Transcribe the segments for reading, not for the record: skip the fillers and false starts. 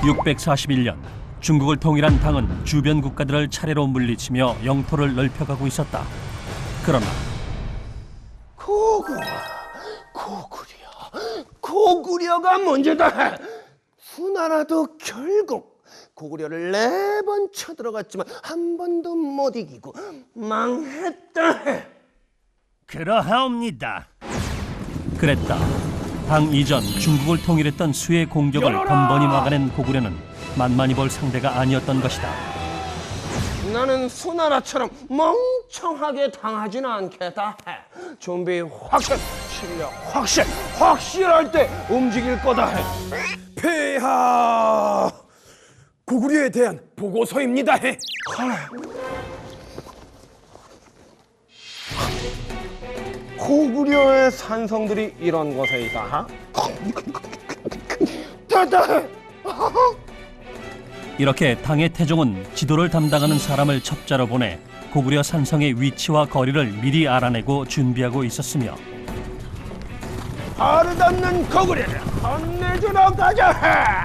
641년 중국을 통일한 당은 주변 국가들을 차례로 물리치며 영토를 넓혀가고 있었다. 그러나 고구려가 문제다. 수나라도 결국 고구려를 4번 쳐들어갔지만 한 번도 못 이기고 망했다. 그러하옵니다. 그랬다. 당 이전 중국을 통일했던 수의 공격을 번번이 막아낸 고구려는 만만히 볼 상대가 아니었던 것이다. 나는 수나라처럼 멍청하게 당하지는 않겠다. 준비 확실, 실력 확실할 때 움직일 거다. 폐하 고구려에 대한 보고서입니다. 고구려의 산성들이 이런 것에 있다. 됐다. 이렇게 당의 태종은 지도를 담당하는 사람을 첩자로 보내 고구려 산성의 위치와 거리를 미리 알아내고 준비하고 있었으며 버릇없는 고구려를 혼내주러 가자.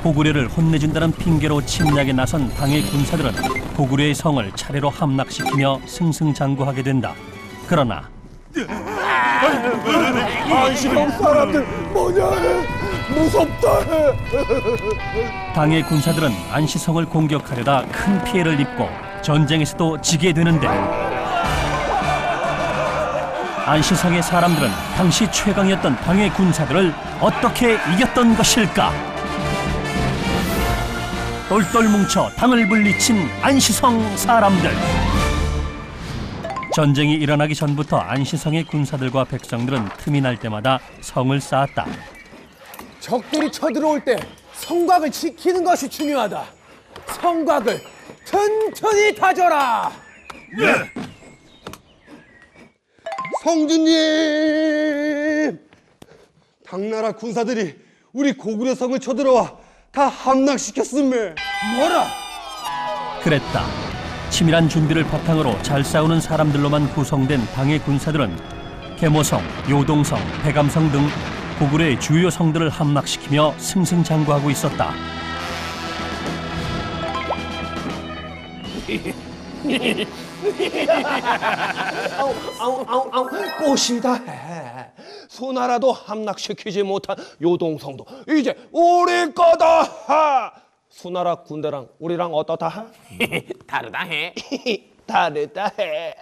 고구려를 혼내준다는 핑계로 침략에 나선 당의 군사들은 고구려의 성을 차례로 함락시키며 승승장구하게 된다. 그러나 안시성 사람들 뭐냐? 무섭다. 당의 군사들은 안시성을 공격하려다 큰 피해를 입고 전쟁에서도 지게 되는데 안시성의 사람들은 당시 최강이었던 당의 군사들을 어떻게 이겼던 것일까? 똘똘 뭉쳐 당을 물리친 안시성 사람들. 전쟁이 일어나기 전부터 안시성의 군사들과 백성들은 틈이 날 때마다 성을 쌓았다. 적들이 쳐들어올 때 성곽을 지키는 것이 중요하다. 성곽을 튼튼히 다져라. 성주님! 당나라 군사들이 우리 고구려 성을 쳐들어와 다 함락시켰음에. 뭐라? 그랬다. 치밀한 준비를 바탕으로 잘 싸우는 사람들로만 구성된 당의 군사들은 계모성, 요동성, 백암성 등 고구려의 주요 성들을 함락시키며 승승장구하고 있었다. 아우 꽃이다. 소나라도 함락시키지 못한 요동성도 이제 우리 거다. 수나라 군대랑 우리랑 어떻다? 다르다 해. 다르다 해.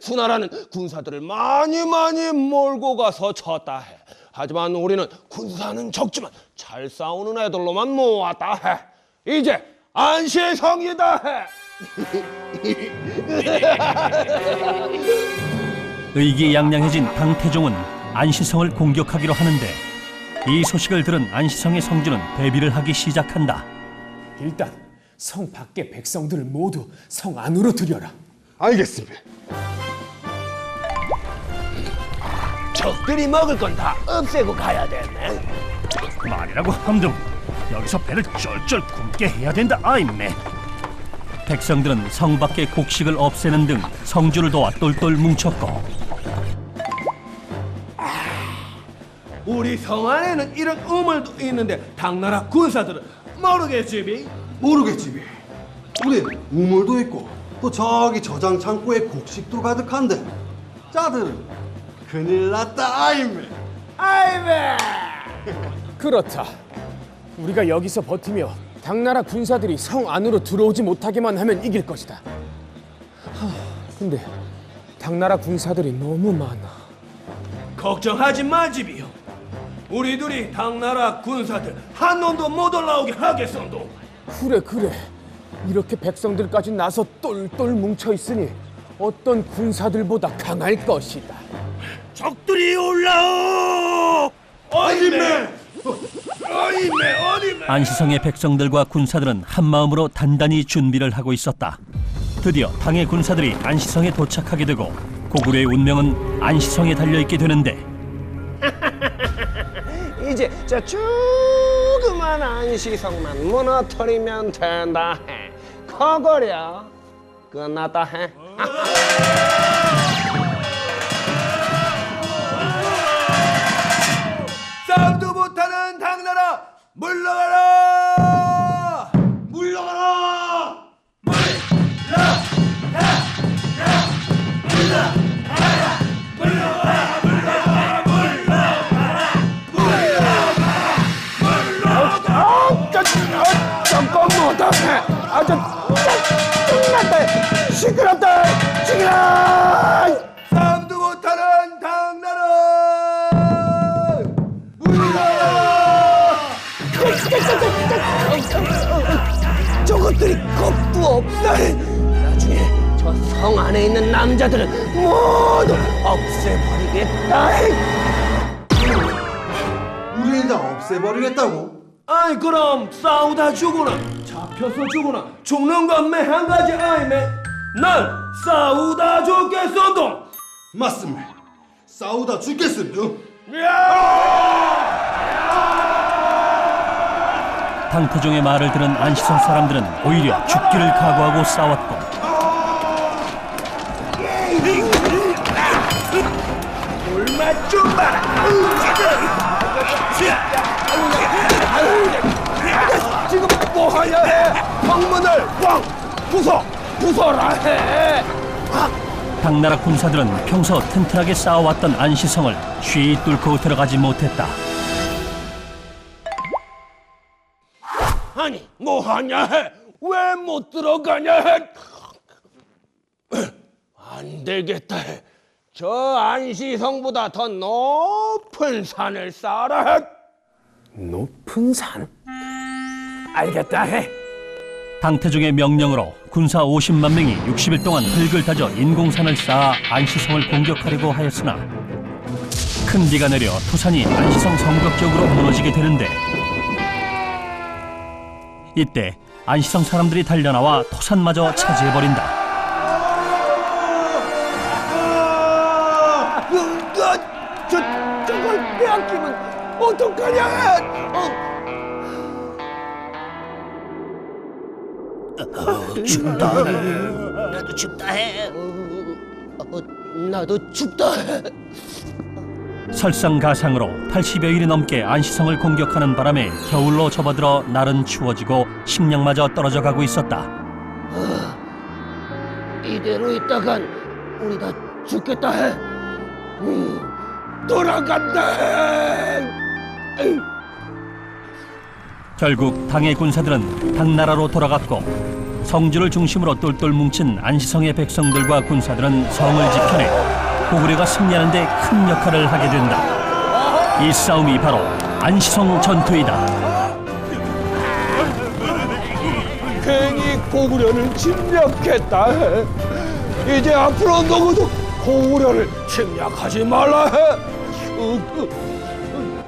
수나라는 군사들을 많이 몰고 가서 쳤다 해. 하지만 우리는 군사는 적지만 잘 싸우는 애들로만 모았다 해. 이제 안시성이다 해. 의기양양해진 당태종은 안시성을 공격하기로 하는데 이 소식을 들은 안시성의 성주는 대비를 하기 시작한다. 일단 성 밖의 백성들을 모두 성 안으로 들여라. 알겠습니다. 적들이 먹을 건 다 없애고 가야 되네. 말이라고 함정 여기서 배를 쩔쩔 굶게 해야 된다 아임매. 백성들은 성 밖의 곡식을 없애는 등 성주를 도와 똘똘 뭉쳤고 우리 성 안에는 이런 우물도 있는데 당나라 군사들은 모르겠지? 모르겠지. 우리 우물도 있고 또 저기 저장 창고에 곡식도 가득한데 자들은 큰일 났다 아임매. 그렇다. 우리가 여기서 버티며 당나라 군사들이 성 안으로 들어오지 못하게만 하면 이길 것이다. 근데 당나라 군사들이 너무 많아. 걱정하지 마, 집이요. 우리들이 당나라 군사들 한 놈도 못 올라오게 하겠소도. 그래. 이렇게 백성들까지 나서 똘똘 뭉쳐 있으니 어떤 군사들보다 강할 것이다. 적들이 올라오! 어디매! 안시성의 백성들과 군사들은 한마음으로 단단히 준비를 하고 있었다. 드디어 당의 군사들이 안시성에 도착하게 되고 고구려의 운명은 안시성에 달려있게 되는데 이제 저 조그만 안시성만 무너뜨리면 된다 해. 커거려 끝났다 해. 쌈도 싸움도 못하는 당나라 물러가라! 물러가라! 잠깐 못하네. 끝났다. 시끄럽다. 시끄러. 싸움도 못하는 당나라 물러가라! 저것들이 겁도 없다. 나중에 저 성 안에 있는 남자들은 모두 없애버리겠다. 우리를 다 없애버리겠다고? 아이 그럼 싸우다 죽거나 잡혀서 죽거나 죽는 건 매 한 가지 아이매 난 싸우다 죽겠어도 맞습니다. 싸우다 죽겠습니다. 당태종의 말을 들은 안시성 사람들은 오히려 죽기를 각오하고 싸웠고 얼마 좀 봐라 지금 뭐 하려 해? 방문을 꽝 부숴라 해. 당나라 군사들은 평소 튼튼하게 쌓아왔던 안시성을 쉬이 뚫고 들어가지 못했다. 아니 뭐 하냐 해? 왜 못 들어가냐 해? 안 되겠다 해. 저 안시성보다 더 높은 산을 쌓아라 해. 높은 산? 알겠다 해. 당태종의 명령으로 군사 50만 명이 60일 동안 흙을 다져 인공산을 쌓아 안시성을 공격하려고 하였으나 큰 비가 내려 토산이 안시성 성벽 쪽으로 무너지게 되는데 이때 안시성 사람들이 달려나와 토산마저 차지해버린다. 저걸 빼앗기면 어떡하냐? 춥다. 나도 춥다 해. 나도 춥다 해. 설상가상으로 80여일이 넘게 안시성을 공격하는 바람에 겨울로 접어들어 날은 추워지고 식량마저 떨어져 가고 있었다. 이대로 있다간 우리 다 죽겠다 해. 돌아간다 해. 결국 당의 군사들은 당나라로 돌아갔고 성주를 중심으로 똘똘 뭉친 안시성의 백성들과 군사들은 성을 지켜내 고구려가 승리하는 데 큰 역할을 하게 된다. 이 싸움이 바로 안시성 전투이다. 괜히 고구려를 침략했다 해. 이제 앞으로 누구도 고구려를 침략하지 말라 해.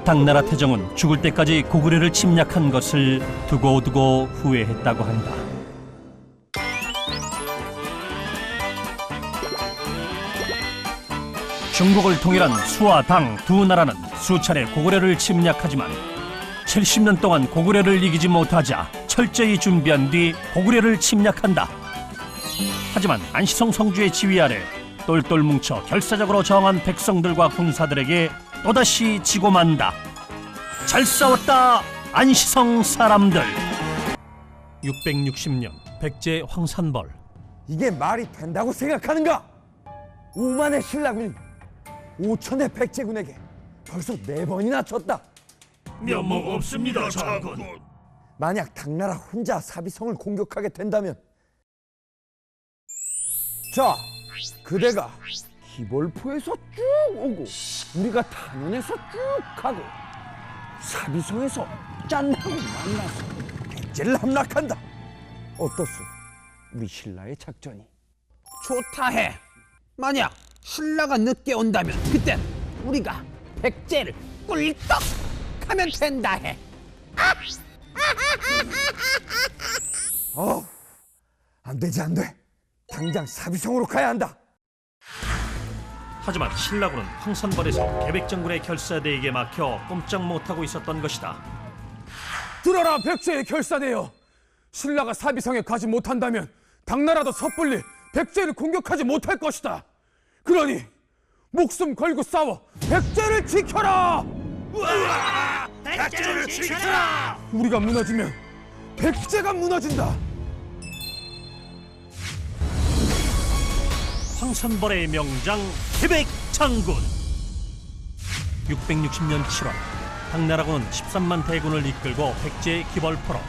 당나라 태종은 죽을 때까지 고구려를 침략한 것을 두고두고 후회했다고 한다. 중국을 통일한 수와 당 두 나라는 수차례 고구려를 침략하지만 70년 동안 고구려를 이기지 못하자 철저히 준비한 뒤 고구려를 침략한다. 하지만 안시성 성주의 지휘 아래 똘똘 뭉쳐 결사적으로 저항한 백성들과 군사들에게 또다시 지고 만다. 잘 싸웠다 안시성 사람들. 660년 백제 황산벌. 이게 말이 된다고 생각하는가? 5만의 신라군이 5천의 백제군에게 벌써 4번이나 졌다. 면목 없습니다 장군. 만약 당나라 혼자 사비성을 공격하게 된다면 자, 그대가 기벌포에서 쭉 오고 우리가 단원에서 쭉 가고 사비성에서 짠하고 만나서 백제를 함락한다. 어떻소? 우리 신라의 작전이. 좋다 해. 만약 신라가 늦게 온다면 그땐 우리가 백제를 꿀떡 하면 된다 해. 안 되지, 안 돼. 당장 사비성으로 가야 한다. 하지만 신라군은 황산벌에서 계백정군의 결사대에게 막혀 꼼짝 못하고 있었던 것이다. 들어라 백제의 결사대여. 신라가 사비성에 가지 못한다면 당나라도 섣불리 백제를 공격하지 못할 것이다. 그러니 목숨 걸고 싸워 백제를 지켜라. 백제를 지켜라! 우리가 무너지면 백제가 무너진다. 황선벌의 명장 계백장군. 660년 7월 당나라군은 13만 대군을 이끌고 백제의 기벌포로,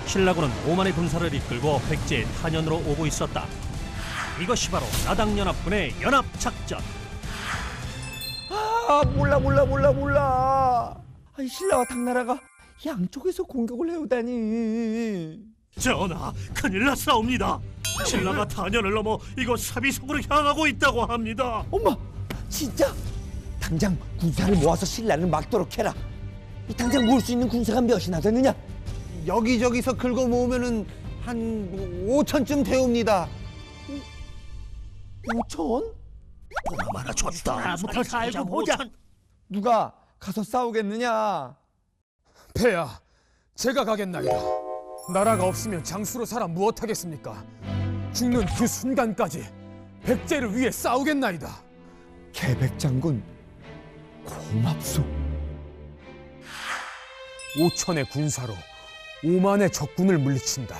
신라군은 5만의 군사를 이끌고 백제의 탄현으로 오고 있었다. 이것이 바로 나당연합군의 연합작전. 아, 몰라. 아니, 신라와 당나라가 양쪽에서 공격을 해오다니. 전하, 큰일 났사옵니다. 신라가 탄현을 넘어 이곳 사비성으로 향하고 있다고 합니다. 엄마, 진짜? 당장 군사를 모아서 신라를 막도록 해라. 이 당장 모을 수 있는 군사가 몇이나 되느냐? 여기저기서 긁어 모으면은 한 5천쯤 되옵니다. 5천? 보나마나 좋다. 나부터 살고 보자. 누가 가서 싸우겠느냐? 폐하, 제가 가겠나이다. 나라가 없으면 장수로 살아 무엇하겠습니까? 죽는 그 순간까지 백제를 위해 싸우겠나이다. 계백장군, 고맙소. 5천의 군사로 5만의 적군을 물리친다.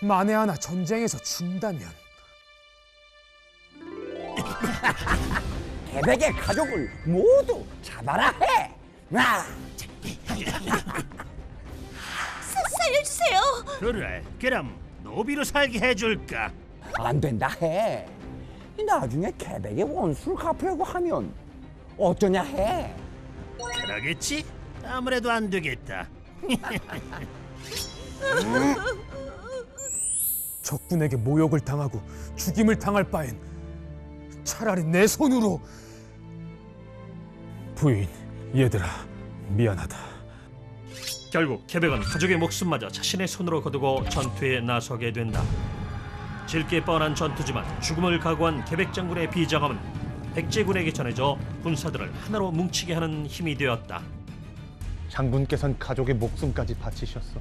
만에 하나 전쟁에서 진다면 계백의 가족을 모두 잡아라 해. 살려주세요. 그래, 그럼 노비로 살게 해줄까? 안 된다 해. 나중에 계백의 원수를 갚으려고 하면 어쩌냐 해. 그러겠지? 아무래도 안 되겠다. 적군에게 모욕을 당하고 죽임을 당할 바엔 차라리 내 손으로. 부인, 얘들아, 미안하다. 결국 계백은 가족의 목숨마저 자신의 손으로 거두고 전투에 나서게 된다. 질게 뻔한 전투지만 죽음을 각오한 계백 장군의 비장함은 백제군에게 전해져 군사들을 하나로 뭉치게 하는 힘이 되었다. 장군께선 가족의 목숨까지 바치셨어.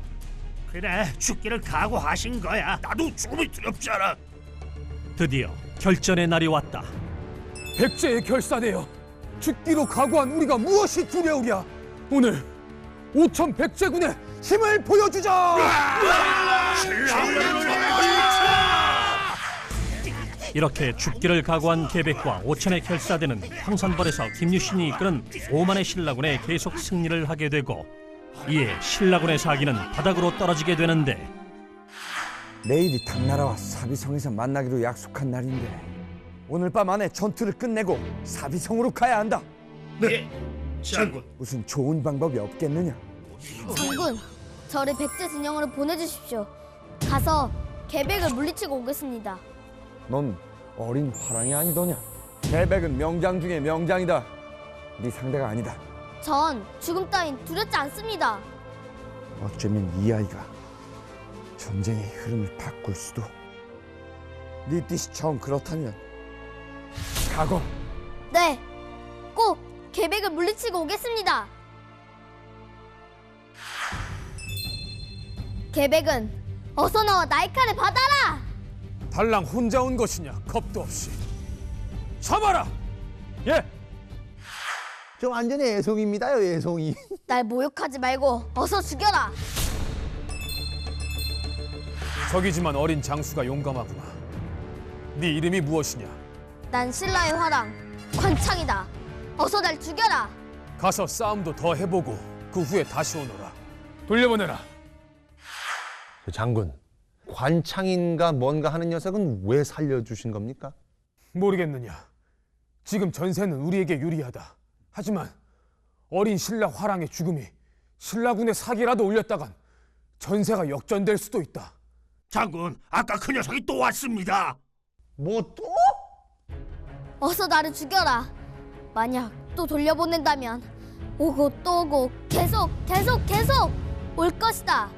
그래, 죽기를 각오하신 거야. 나도 죽음이 두렵지 않아. 드디어 결전의 날이 왔다. 백제에 결사되어 죽기로 각오한 우리가 무엇이 두려우랴. 오늘 5천 백제군의 힘을 보여주자. 이렇게 죽기를 각오한 계백과 5천의 결사대는 황선벌에서 김유신이 이끄는 5만의 신라군에 계속 승리를 하게 되고, 이에 신라군의 사기는 바닥으로 떨어지게 되는데, 내일이 당나라와 사비성에서 만나기로 약속한 날인데 오늘 밤 안에 전투를 끝내고 사비성으로 가야 한다. 네, 장군. 무슨 좋은 방법이 없겠느냐? 장군, 저를 백제 진영으로 보내주십시오. 가서 계백을 물리치고 오겠습니다. 넌 어린 화랑이 아니더냐? 계백은 명장 중에 명장이다. 네 상대가 아니다. 전 죽음 따윈 두렵지 않습니다. 어쩌면 이 아이가 전쟁의 흐름을 바꿀 수도. 네 뜻이 정 그렇다면 각오. 네, 꼭 계백을 물리치고 오겠습니다. 계백은 어서 나와 나의 칼을 받아라. 달랑 혼자 온 것이냐? 겁도 없이 잡아라. 예. 저 완전히 애송입니다요, 애송이. 날 모욕하지 말고 어서 죽여라. 적이지만 어린 장수가 용감하구나. 네 이름이 무엇이냐? 난 신라의 화랑 관창이다. 어서 날 죽여라. 가서 싸움도 더 해보고 그 후에 다시 오너라. 돌려보내라. 장군, 관창인가 뭔가 하는 녀석은 왜 살려주신 겁니까? 모르겠느냐. 지금 전세는 우리에게 유리하다. 하지만 어린 신라 화랑의 죽음이 신라군의 사기라도 올렸다간 전세가 역전될 수도 있다. 장군, 아까 그 녀석이 또 왔습니다. 뭐 또? 어서 나를 죽여라. 만약 또 돌려보낸다면 오고 또 오고 계속 올 것이다.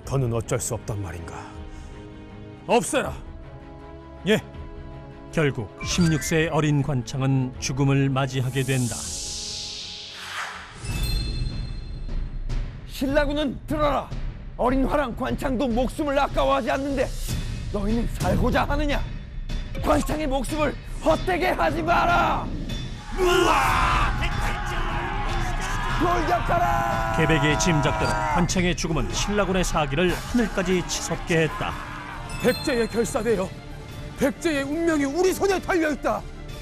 더는 어쩔 수 없단 말인가. 없애라. 예. 결국 16세의 어린 관창은 죽음을 맞이하게 된다. 신라군은 들어라. 어린 화랑 관창도 목숨을 아까워하지 않는데 너희는 살고자 하느냐? 관창의 목숨을 헛되게 하지 마라. 돌격하라! 계백의 짐작대로 관창의 죽음은 신라군의 사기를 하늘까지 치솟게 했다. 백제의 결사되어 백제의 운명이 우리 손에 달려있다.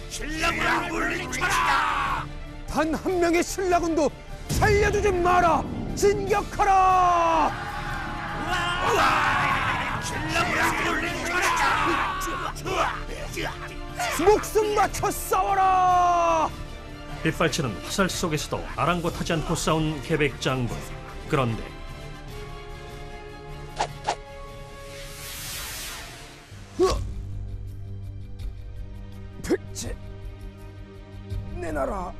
신라군을 물리쳐라! 단 한 명의 신라군도 살려주지 마라. 진격하라. 신라군을 물리쳐라! 목숨 바쳐 싸워라. 빗발치는 화살 속에서도 아랑곳하지 않고 싸운 계백 장군. 그런데 백제, 내 나라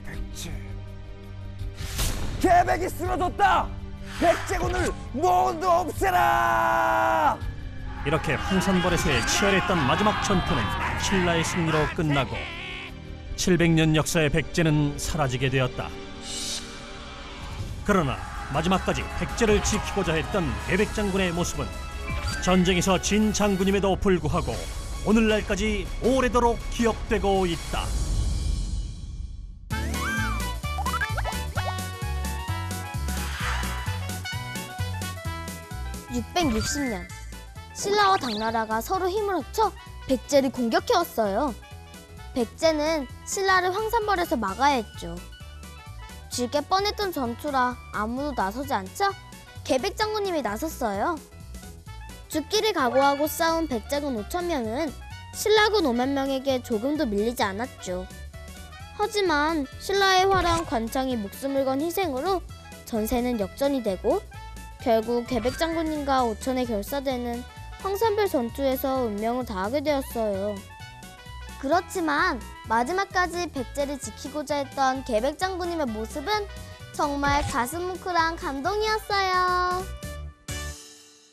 백제. 계백이 쓰러졌다. 백제군을 모두 없애라. 이렇게 황산벌에서의 치열했던 마지막 전투는 신라의 승리로 끝나고 700년 역사의 백제는 사라지게 되었다. 그러나 마지막까지 백제를 지키고자 했던 계백 장군의 모습은 전쟁에서 진 장군임에도 불구하고 오늘날까지 오래도록 기억되고 있다. 660년 신라와 당나라가 서로 힘을 합쳐 백제를 공격해왔어요. 백제는 신라를 황산벌에서 막아야 했죠. 질게 뻔했던 전투라 아무도 나서지 않자 계백 장군님이 나섰어요. 죽기를 각오하고 싸운 백제군 5,000명은 신라군 5만 명에게 조금도 밀리지 않았죠. 하지만 신라의 화랑 관창이 목숨을 건 희생으로 전세는 역전이 되고 결국 계백 장군님과 5천의 결사되는 황산별 전투에서 운명을 다하게 되었어요. 그렇지만 마지막까지 백제를 지키고자 했던 계백 장군님의 모습은 정말 가슴 뭉클한 감동이었어요.